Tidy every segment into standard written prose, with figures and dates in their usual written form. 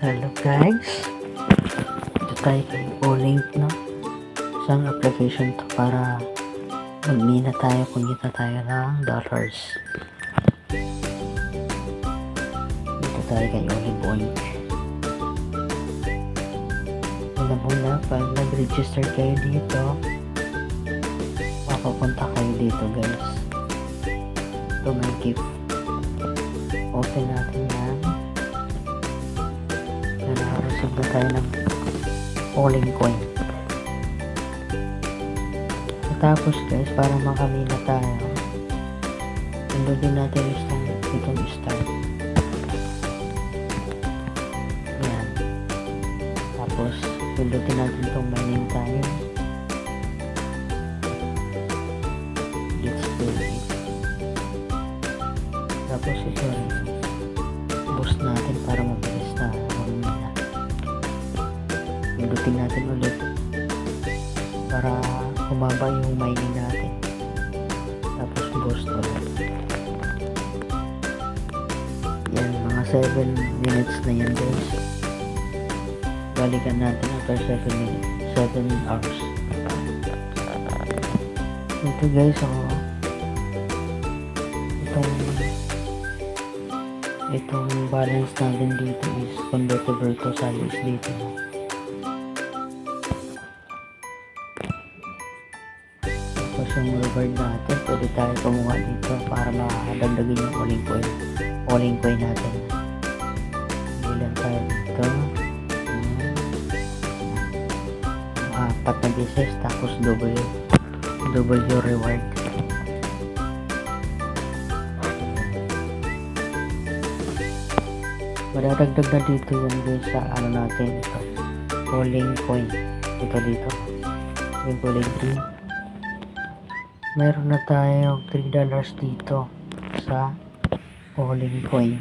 Hello guys, ito tayo kay Olink, no? Isang application to para magmina tayo, kumita tayo ng dollars. Ito tayo kay Olink. Una pag nag-register kayo dito, mapapunta kayo dito guys. Ito may gift. Open natin yan. Nakareceive na tayo ng Olink coin. Tapos guys, para makamina tayo, pindutin natin itong start. Yan. Tapos pindutin natin itong mining time. Let's do it. Tapos ito rin, boost natin para mabilis na magmina. Pindutin natin ulit para humaba yung mining natin. Tapos boost ulit. Yan, mga 7 minutes na yan guys. Balikan natin after 7 minutes, 7 hours. Ito guys, itong balance natin dito is convertible to sa USDT. Tapos yung reward natin, pwede tayo kumuha dito para makadagdagin yung Olink coin natin. Bilang tayo dito, 4 na beses, tapos double yung reward. Madadagdag na dito yung guys sa natin ito, Olink coin. Ito dito yung kulay green. Meron na tayo $3 dito sa Olink coin.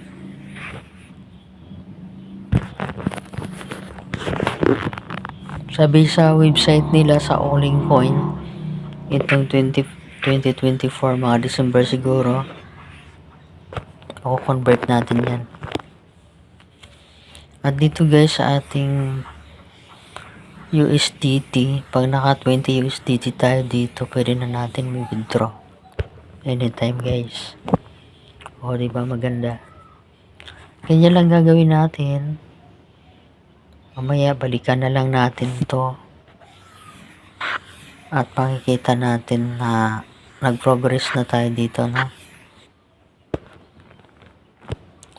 Sabi sa website nila sa Olink coin, itong 2024 mga December siguro, convert natin yan. At dito guys sa ating USDT, pag naka 20 USDT tayo dito, pwede na natin withdraw anytime guys. O diba maganda? Kanya lang gagawin natin. Mamaya balikan na lang natin to at makikita natin na nag-progress na tayo dito, no?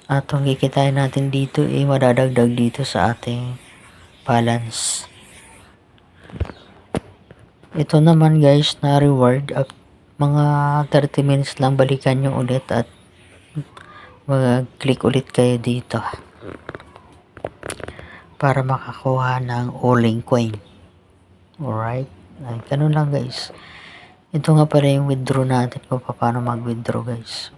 At ang kikitain natin dito ay madadagdag dito sa ating balance. Ito naman guys na reward at mga 30 minutes lang balikan nyo ulit at mag-click ulit kayo dito para makakuha ng Olink coin. Alright, ay ganun lang guys. Ito nga pala yung withdraw natin, kung paano mag-withdraw guys.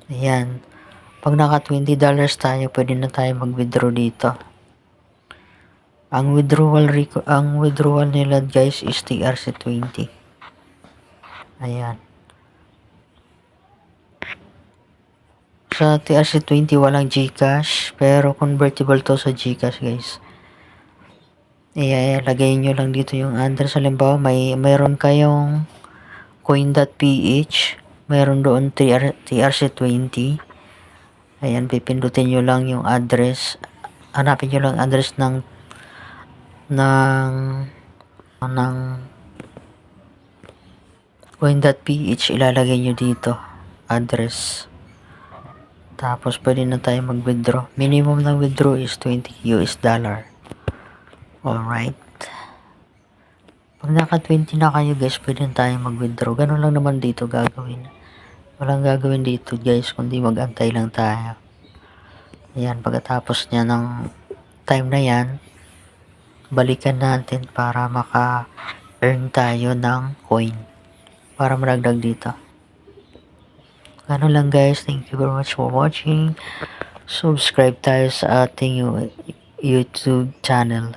Ayan. Pag naka $20 tayo, pwede na tayo mag-withdraw dito. Ang withdrawal nila guys is TRC20. Ayan. Sa TRC20 walang GCash, pero convertible to sa GCash guys. Lagay nyo lang dito yung address. Halimbawa, mayroon kayong coin.ph, mayroon doon TRC20. Ayan, pipindutin nyo lang yung address. Hanapin nyo lang address ng coin.ph, ilalagay nyo dito address. Tapos pwede na tayo mag-withdraw. Minimum ng withdraw is $20. Alright. Pag naka 20 na kayo guys, pwede na tayo mag-withdraw. Ganun lang naman dito gagawin. Walang gagawin dito guys, kundi mag-antay lang tayo. Ayan, pagkatapos niya ng time na yan, balikan natin para maka-earn tayo ng coin para maragdag dito. Ganun lang guys. Thank you very much for watching. Subscribe tayo sa ating YouTube channel.